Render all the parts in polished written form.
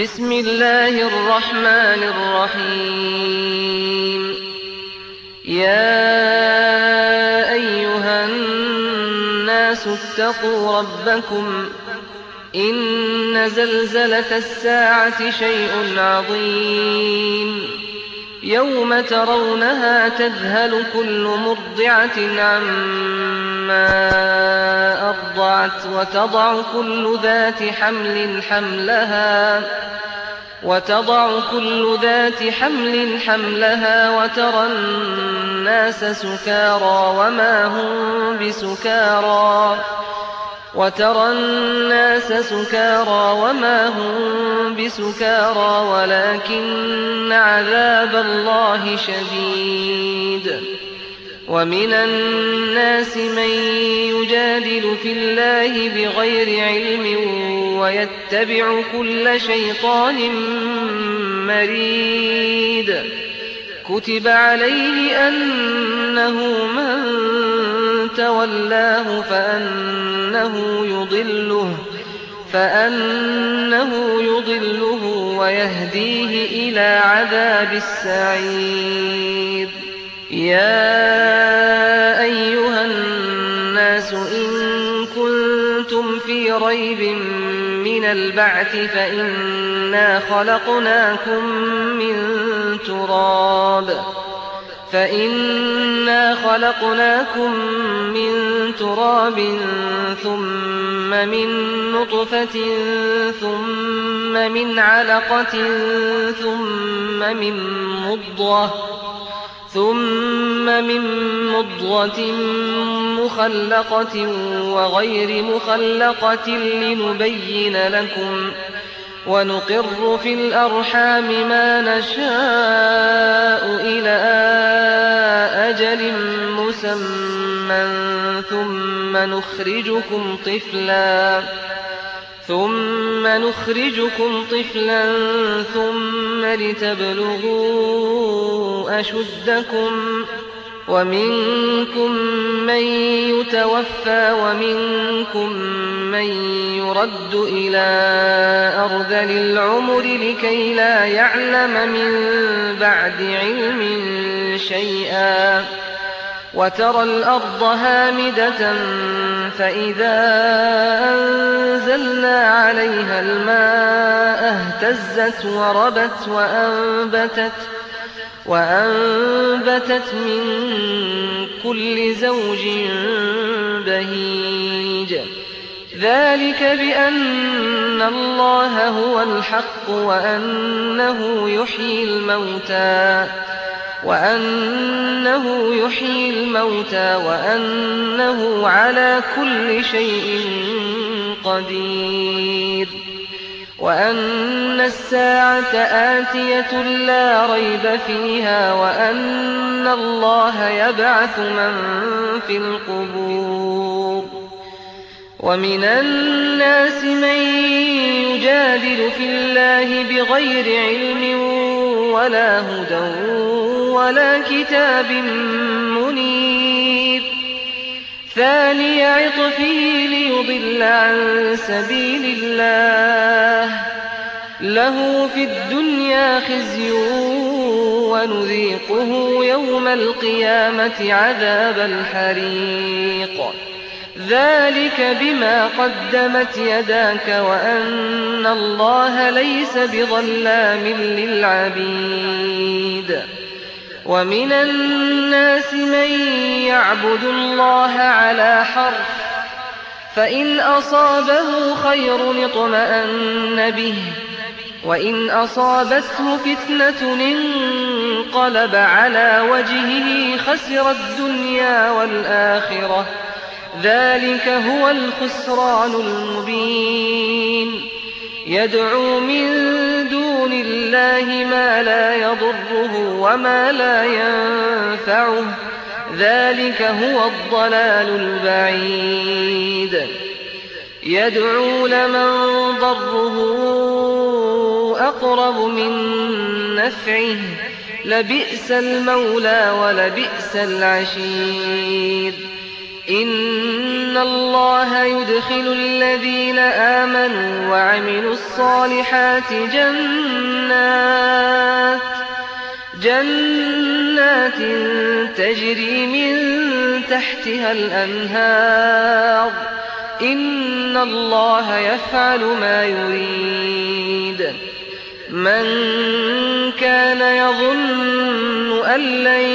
بسم الله الرحمن الرحيم يا أيها الناس اتقوا ربكم إن زلزلة الساعة شيء عظيم يوم ترونها تذهل كل مرضعة عما أرضعت وتضع كل ذات حمل حملها وترى الناس سكارى وما هم بسكارى ولكن عذاب الله شديد ومن الناس من يجادل في الله بغير علم ويتبع كل شيطان مريد كتب عليه أنه من تولاه فأنه يضله ويهديه إلى عذاب السعير يا أيها الناس إن كنتم في ريب من البعث فإنا خلقناكم من تراب ثم من نطفة ثم من علقة ثم من مضغة مخلقة وغير مخلقة لنبين لكم ونقر في الأرحام ما نشاء إلى أجل مسمى ثم نخرجكم طفلا ثم لتبلغوا أشدكم ومنكم من يتوفى ومنكم من يرد إلى أرذل العمر لكي لا يعلم من بعد علم شيئا وترى الأرض هامدة فإذا أنزلنا عليها الماء اهتزت وربت وأنبتت من كل زوج بهيج ذلك بأن الله هو الحق وأنه يحيي الموتى وأنه على كل شيء قدير وأن الساعة آتية لا ريب فيها وأن الله يبعث من في القبور ومن الناس من يجادل في الله بغير علم ولا هدى ولا كتاب منير ثاني عطفه ليضل عن سبيل الله له في الدنيا خزي ونذيقه يوم القيامة عذاب الحريق ذلك بما قدمت يداك وأن الله ليس بظلام للعبيد ومن الناس من يعبد الله على حرف فإن أصابه خير اطمأن به وإن أصابته فتنة انقلب على وجهه خسر الدنيا والآخرة ذلك هو الخسران المبين يدعو من دون الله ما لا يضره وما لا ينفعه ذلك هو الضلال البعيد يدعو لمن ضره أقرب من نفعه لبئس المولى ولبئس العشير إِنَّ اللَّهَ يُدْخِلُ الَّذِينَ آمَنُوا وَعَمِلُوا الصَّالِحَاتِ جَنَّاتٍ تَجْرِي مِن تَحْتِهَا الْأَنْهَارُ ۚ إِنَّ اللَّهَ يَفْعَلُ مَا يُرِيدُ مَن كَانَ يَظُنُّ أَن لَّن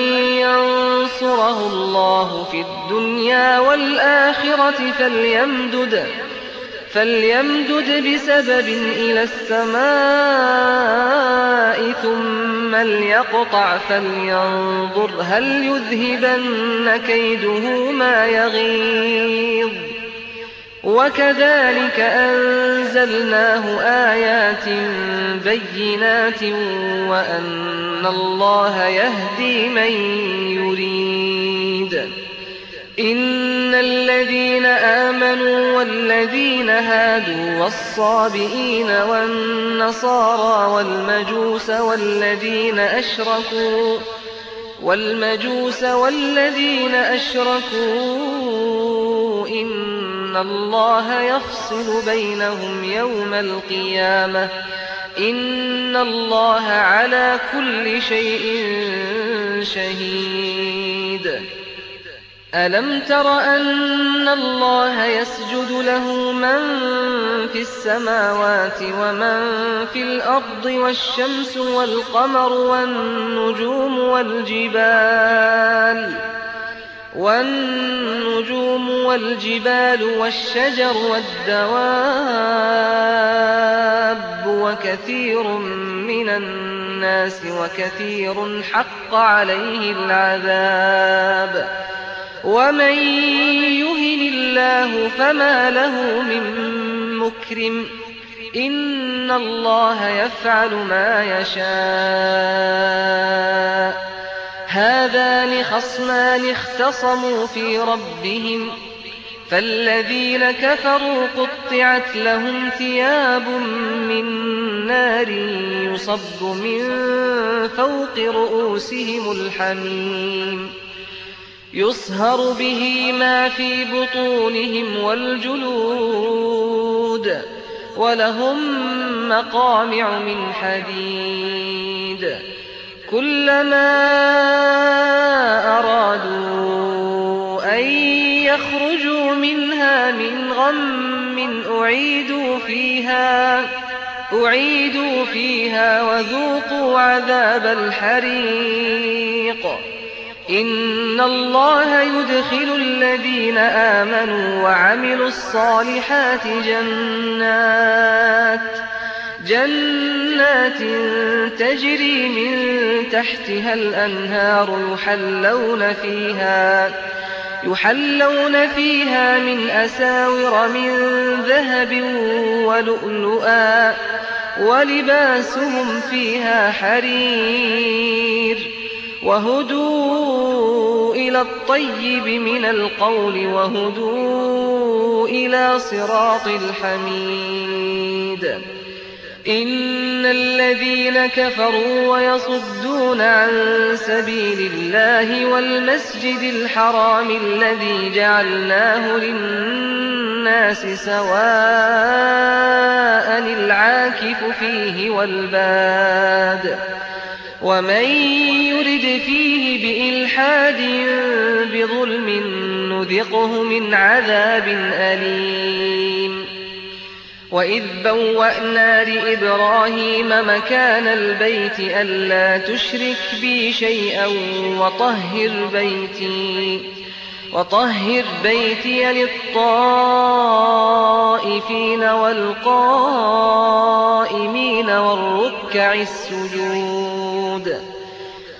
يَنصُرَهُ اللَّهُ في الدُّنْيَا وَالْآخِرَةِ فليمدد بسبب إلى السماء ثم ليقطع فلينظر هل يذهبن كيده ما يغيظ وكذلك أنزلناه آيات بينات وأن الله يهدي من يريد إن الذين آمنوا والذين هادوا والصابئين والنصارى والمجوس والذين أشركوا إن الله يفصل بينهم يوم القيامة إن الله على كل شيء شهيد ألم تر أن الله يسجد له من في السماوات ومن في الأرض والشمس والقمر والنجوم والجبال والشجر والدواب وكثير من الناس وكثير حق عليه العذاب ومن يهن الله فما له من مكرم إن الله يفعل ما يشاء هذان خصمان اختصموا في ربهم فالذين كفروا قطعت لهم ثياب من نار يصب من فوق رؤوسهم الحميم يصهر به ما في بطونهم والجلود ولهم مقامع من حديد كلما أرادوا أن يخرجوا منها من غم أعيدوا فيها وذوقوا عذاب الحريق إن الله يدخل الذين آمنوا وعملوا الصالحات جنات تجري من تحتها الأنهار يحلون فيها من أساور من ذهب ولؤلؤا ولباسهم فيها حرير وهدوا إلى الطيب من القول وهدوا إلى صراط الحميد إن الذين كفروا ويصدون عن سبيل الله والمسجد الحرام الذي جعلناه للناس سواء العاكف فيه والباد ومن يرد فيه بإلحاد بظلم نذقه من عذاب أليم وإذ بوأنا لإبراهيم مكان البيت ألا تشرك بي شيئا وطهر بيتي للطائفين والقائمين والركع السجود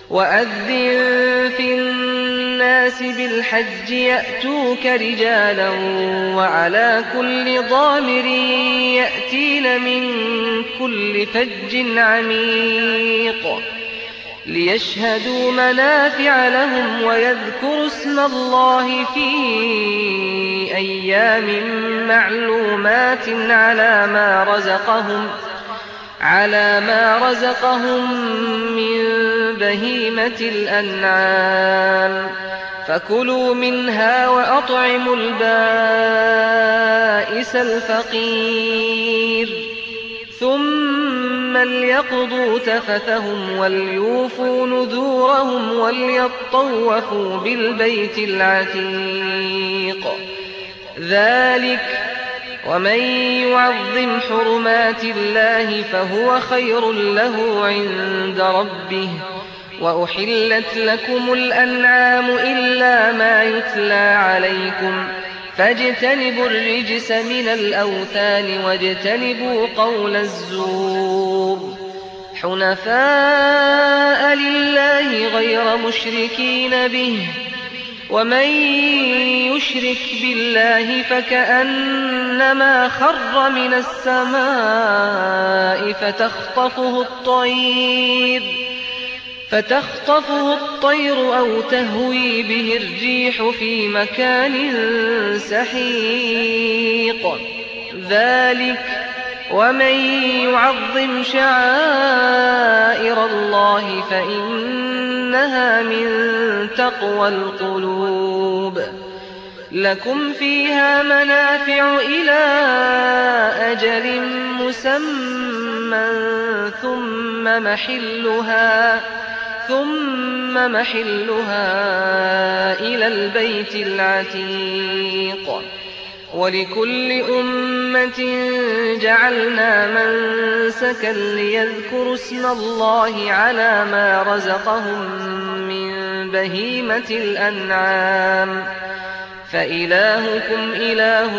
وأذن في الناس بالحج يأتوك رجالا وعلى كل ضامر يأتين من كل فج عميق ليشهدوا منافع لهم ويذكروا اسم الله في أيام معلومات على ما رزقهم من بهيمة الأنعام فكلوا منها وأطعموا البائس الفقير ثم ليقضوا تفثهم وليوفوا نذورهم وليطوفوا بالبيت العتيق ذلك ومن يعظم حرمات الله فهو خير له عند ربه وأحلت لكم الأنعام إلا ما يتلى عليكم فاجتنبوا الرجس من الأوثان واجتنبوا قول الزور حنفاء لله غير مشركين به ومن يشرك بالله فكأنما خر من السماء فتخطفه الطير أو تهوي به الريح في مكان سحيق ذلك ومن يعظم شعائر الله فإنها من تقوى القلوب لكم فيها منافع إلى أجل مسمى ثم محلها إلى البيت العتيق ولكل أمة جعلنا منسكا ليذكروا اسم الله على ما رزقهم من بهيمة الأنعام فإلهكم إله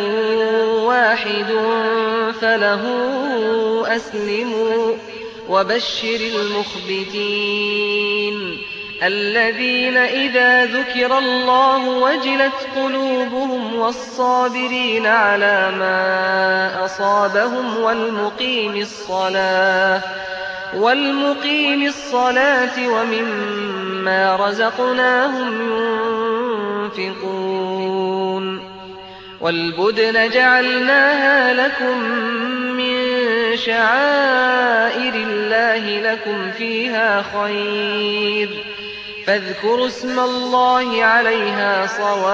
واحد فله أسلموا وبشر المخبتين الذين إذا ذكر الله وجلت قلوبهم والصابرين على ما أصابهم والمقيم الصلاة ومما رزقناهم ينفقون والبدن جعلناها لكم من شعائر الله لكم فيها خير فاذكروا اسم الله عليها صواف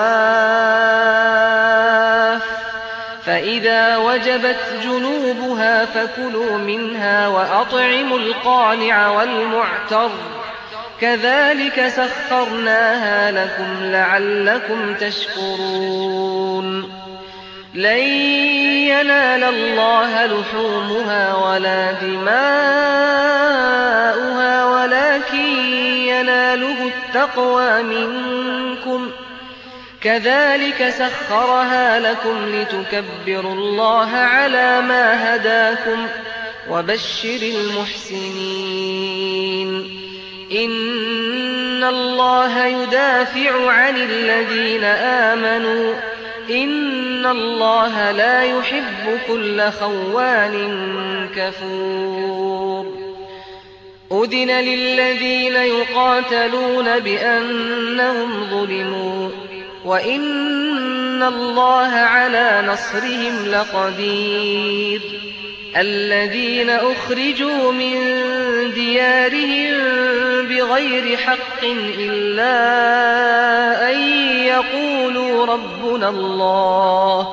فإذا وجبت جنوبها فكلوا منها وأطعموا القانع والمعتر كذلك سخرناها لكم لعلكم تشكرون لن ينال الله لحومها ولا دماؤها ولكن يناله التقوى منكم كذلك سخرها لكم لتكبروا الله على ما هداكم وبشر المحسنين إن الله يدافع عن الذين آمنوا إن الله لا يحب كل خوان كفور أذن للذين يقاتلون بأنهم ظلموا وإن الله على نصرهم لقدير الذين أخرجوا من ديارهم بغير حق إلا أن يقولوا ربنا الله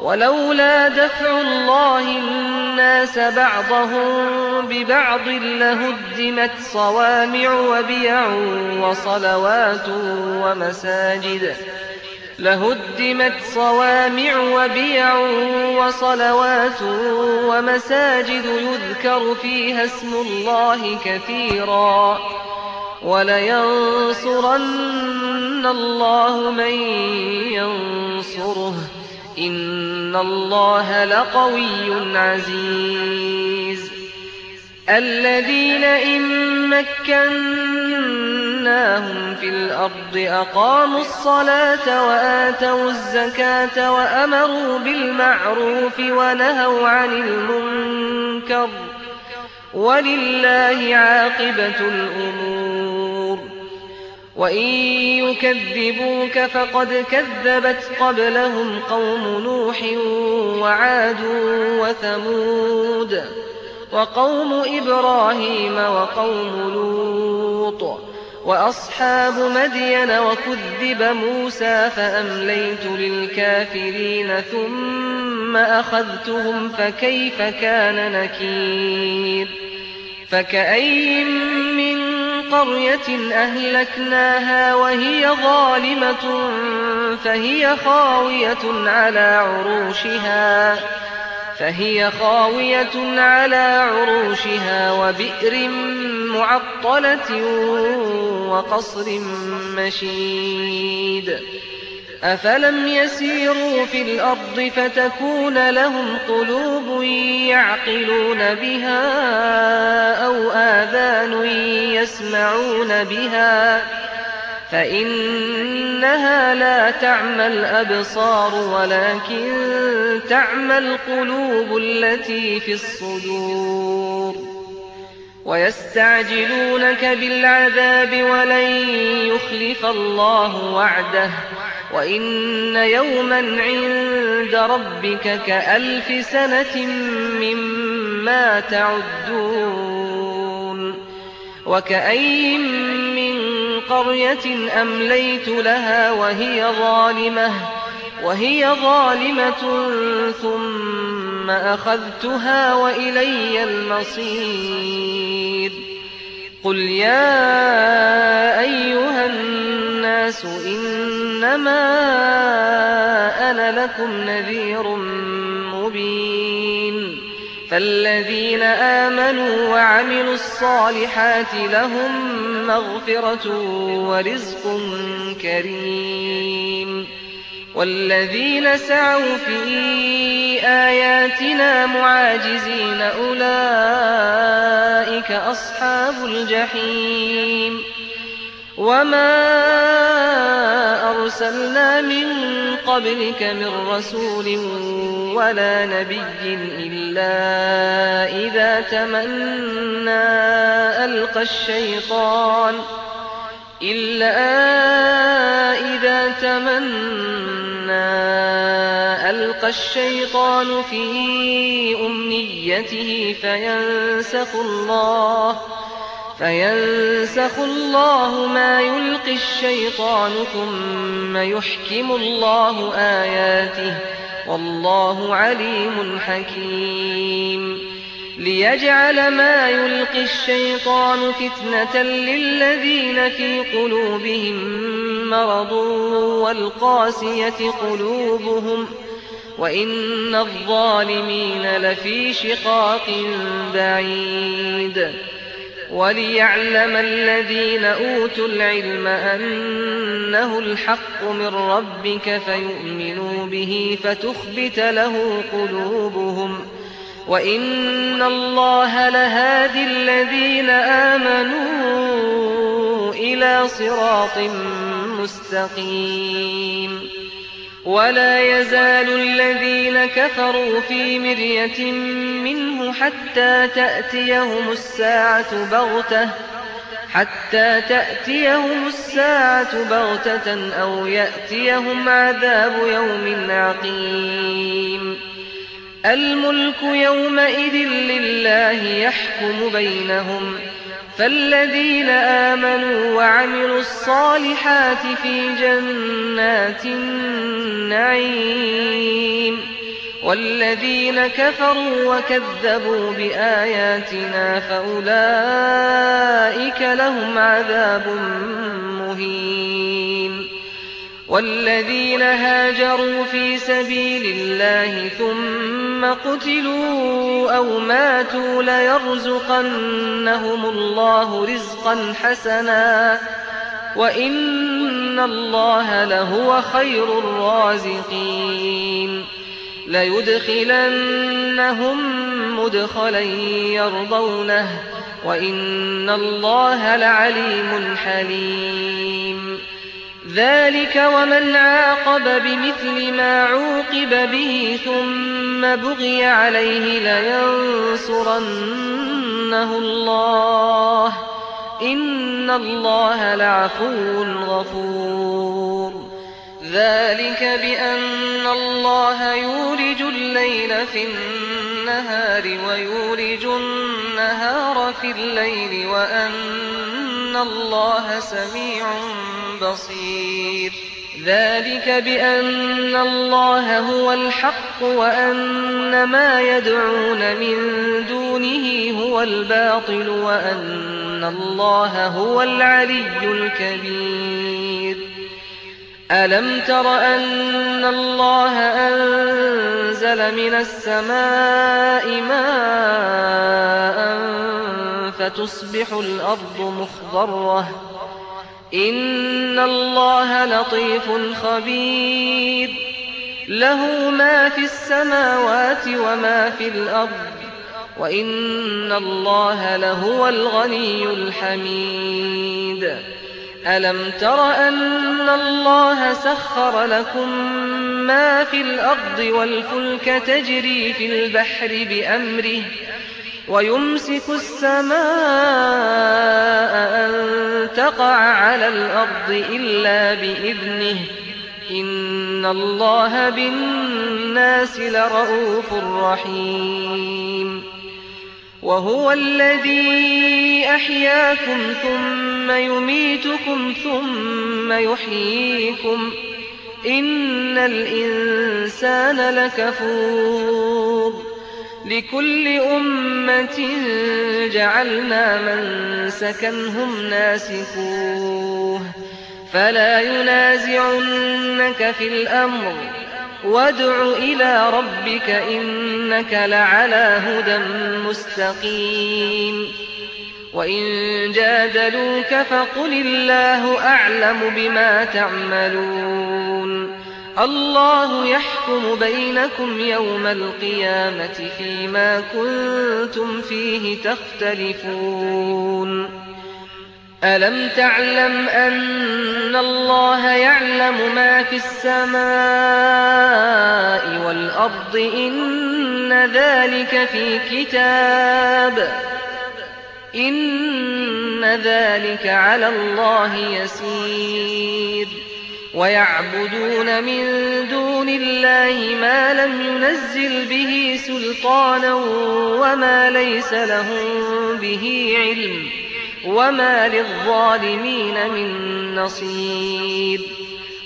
ولولا دفع الله الناس بعضهم ببعض لهدمت صوامع وبيع وصلوات ومساجد يذكر فيها اسم الله كثيرا ولينصرن الله من ينصره إن الله لقوي عزيز الذين إن مكناهم في الأرض أقاموا الصلاة وآتوا الزكاة وأمروا بالمعروف ونهوا عن المنكر ولله عاقبة الأمور وإن يكذبوك فقد كذبت قبلهم قوم نوح وعاد وثمود وقوم إبراهيم وقوم لوط وأصحاب مدين وكذب موسى فأمليت للكافرين ثم أخذتهم فكيف كان نكير فكأين من قرية أهلكناها وهي ظالمة فهي خاوية على عروشها وبئر معطلة وقصر مشيد أفلم يسيروا في الأرض فتكون لهم قلوب يعقلون بها أو آذان يسمعون بها فإنها لا تعمى الأبصار ولكن تعمى القلوب التي في الصدور ويستعجلونك بالعذاب ولن يخلف الله وعده وإن يوما عند ربك كألف سنة مما تعدون وكأين من قرية أمليت لها وهي ظالمة ثم أخذتها وإلي المصير قل يا أيها الناس إنما أنا لكم نذير مبين فالذين آمنوا وعملوا الصالحات لهم مغفرة ورزق كريم والذين سعوا في آياتنا معاجزين أولئك أصحاب الجحيم وما أرسلنا من قبلك من رسول ولا نبي إلا إذا تمنى ألقى الشيطان في أمنيته فينسخ الله ما يلقي الشيطان ثم يحكم الله آياته والله عليم حكيم ليجعل ما يلقي الشيطان فتنة للذين في قلوبهم مرض والقاسية قلوبهم وإن الظالمين لفي شقاق بعيد وليعلم الذين أوتوا العلم أنه الحق من ربك فيؤمنوا به فتخبت له قلوبهم وإن الله لهادي الذين آمنوا إلى صراط مستقيم ولا يزال الذين كفروا في مرية منه حتى تأتيهم الساعة بغتة أو يأتيهم عذاب يوم عقيم الملك يومئذ لله يحكم بينهم فالذين آمنوا وعملوا الصالحات في جنات النعيم والذين كفروا وكذبوا بآياتنا فأولئك لهم عذاب مهين والذين هاجروا في سبيل الله ثم قتلوا أو ماتوا ليرزقنهم الله رزقا حسنا وإن الله لهو خير الرازقين ليدخلنهم مدخلا يرضونه وإن الله لعليم حليم ذلك ومن عاقب بمثل ما عوقب به ثم بغي عليه لينصرنه الله إن الله لعفو غفور ذلك بأن الله يولج الليل في النهار ويولج النهار في الليل وأن إِنَّ اللَّهَ سَمِيعٌ بَصِيرٌ ذَلِكَ بِأَنَّ اللَّهَ هُوَ الْحَقُّ وَأَنَّ مَا يَدْعُونَ مِن دُونِهِ هُوَ الْبَاطِلُ وَأَنَّ اللَّهَ هُوَ الْعَلِيُّ الْكَبِيرُ أَلَمْ تَرَ أَنَّ اللَّهَ أَنزَلَ مِنَ السَّمَاءِ مَاءً فَتُصْبِحُ الْأَرْضُ مُخْضَرَّةً إِنَّ اللَّهَ لَطِيفٌ خَبِيرٌ لَهُ مَا فِي السَّمَاوَاتِ وَمَا فِي الْأَرْضِ وَإِنَّ اللَّهَ لَهُوَ الْغَنِيُّ الْحَمِيدُ أَلَمْ تَرَ أَنَّ اللَّهَ سَخَّرَ لَكُم مَّا فِي الْأَرْضِ وَالْفُلْكَ تَجْرِي فِي الْبَحْرِ بِأَمْرِهِ وَيُمْسِكُ السَّمَاءَ أَن تَقَعَ عَلَى الْأَرْضِ إِلَّا بِإِذْنِهِ ۗ إِنَّ اللَّهَ بِالنَّاسِ لَرَءُوفٌ رَّحِيمٌ وَهُوَ الَّذِي أَحْيَاكُمْ ثُمَّ يُمِيتُكُمْ ثُمَّ يُحْيِيكُمْ ۗ إِنَّ الْإِنسَانَ لَكَفُورٌ لِكُلِّ أُمَّةٍ جَعَلْنَا مَنسَكًا هُمْ نَاسِكُوهُ فَلَا يُنَازِعُنَّكَ فِي الْأَمْرِ وَادْعُ إِلَىٰ رَبِّكَ إِنَّكَ لَعَلَىٰ هُدًى مُّسْتَقِيمٍ وَإِن جَادَلُوكَ فَقُلِ اللَّهُ أَعْلَمُ بِمَا تَعْمَلُونَ اللَّهُ يَحْكُمُ بَيْنَكُمْ يَوْمَ الْقِيَامَةِ فِيمَا كُنتُمْ فِيهِ تَخْتَلِفُونَ أَلَمْ تَعْلَمْ أَنَّ اللَّهَ يَعْلَمُ مَا فِي السَّمَاءِ وَالْأَرْضِ إِنَّ ذَلِكَ فِي كِتَابٍ إِنَّ ذَلِكَ عَلَى اللَّهِ يَسِيرٌ وَيَعْبُدُونَ مِن دُونِ اللَّهِ مَا لَمْ يُنَزِّلْ بِهِ سُلْطَانًا وَمَا لَيْسَ لَهُم بِهِ عِلْمٌ وَمَا لِلظَّالِمِينَ مِن نَّصِيرٍ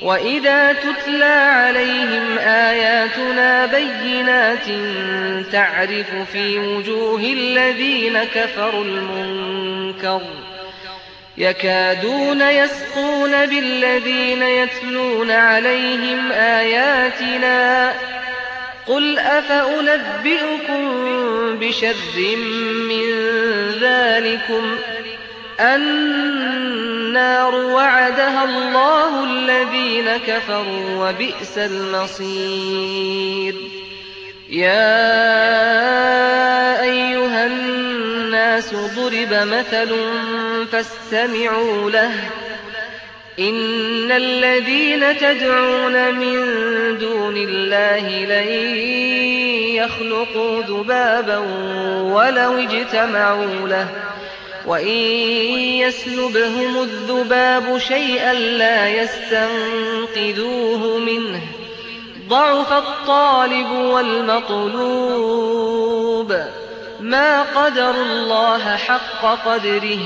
وَإِذَا تُتْلَىٰ عَلَيْهِمْ آيَاتُنَا بَيِّنَاتٍ تَعْرِفُ فِي وُجُوهِ الَّذِينَ كَفَرُوا الْمُنكَرَ يَكَادُونَ يَسْطُونَ بِالَّذِينَ يَتْلُونَ عَلَيْهِمْ آيَاتِنَا قُلْ أَفَأُنَبِّئُكُم بِشَرٍّ مِّن ذَٰلِكُمُ النَّارُ وَعَدَهَا اللَّهُ الَّذِينَ كَفَرُوا وَبِئْسَ الْمَصِيرُ يَا أَيُّهَا النَّاسُ ضُرِبَ مَثَلٌ فَاسْتَمِعُوا لَهُ إِنَّ الَّذِينَ تَدْعُونَ مِن دُونِ اللَّهِ لَن يَخْلُقُوا ذُبَابًا وَلَوِ اجْتَمَعُوا لَهُ وَإِن يَسْلُبْهُمُ الذُّبَابُ شَيْئًا لَّا يَسْتَنقِذُوهُ مِنْهُ ضَعُفَ الطَّالِبُ وَالْمَطْلُوبُ مَا قَدَرُوا اللَّهَ حَقَّ قَدْرِهِ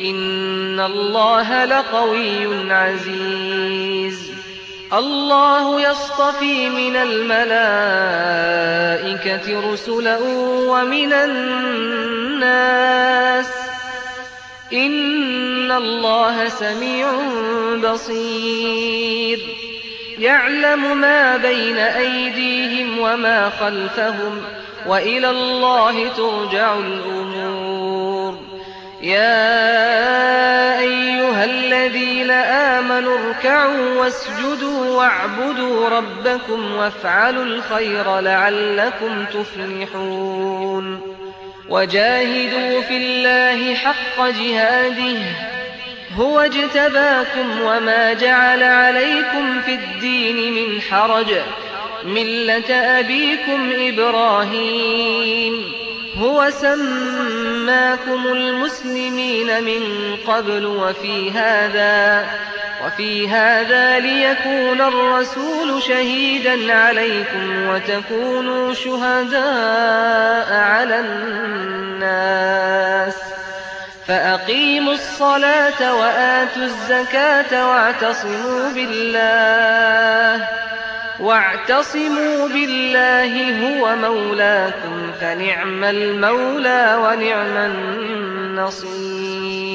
إِنَّ اللَّهَ لَقَوِيٌّ عَزِيزٌ اللَّهُ يَصْطَفِي مِنَ الْمَلَائِكَةِ رُسُلًا وَمِنَ النَّاسِ ۚ إِنَّ اللَّهَ سَمِيعٌ بَصِيرٌ يَعْلَمُ مَا بَيْنَ أَيْدِيهِمْ وَمَا خَلْفَهُمْ وَإِلَى اللَّهِ تُرْجَعُ الْأُمُورُ يَا أَيُّهَا الَّذِينَ آمَنُوا ارْكَعُوا وَاسْجُدُوا وَاعْبُدُوا رَبَّكُمْ وَافْعَلُوا الْخَيْرَ لَعَلَّكُمْ تُفْلِحُونَ وَجَاهِدُوا فِي اللَّهِ حَقَّ جِهَادِهِ هُوَ اجْتَبَاكُمْ وَمَا جَعَلَ عَلَيْكُمْ فِي الدِّينِ مِنْ حَرَجٍ مِّلَّةَ أَبِيكُمْ إِبْرَاهِيمَ هُوَ سَمَّاكُمُ الْمُسْلِمِينَ مِن قَبْلُ وَفِي هَٰذَا لِيَكُونَ الرَّسُولُ شَهِيدًا عَلَيْكُمْ وَتَكُونُوا شُهَدَاءَ عَلَى النَّاسِ فأقيموا الصلاة وآتوا الزكاة واعتصموا بالله هو مولاكم فنعم المولى ونعم النصير.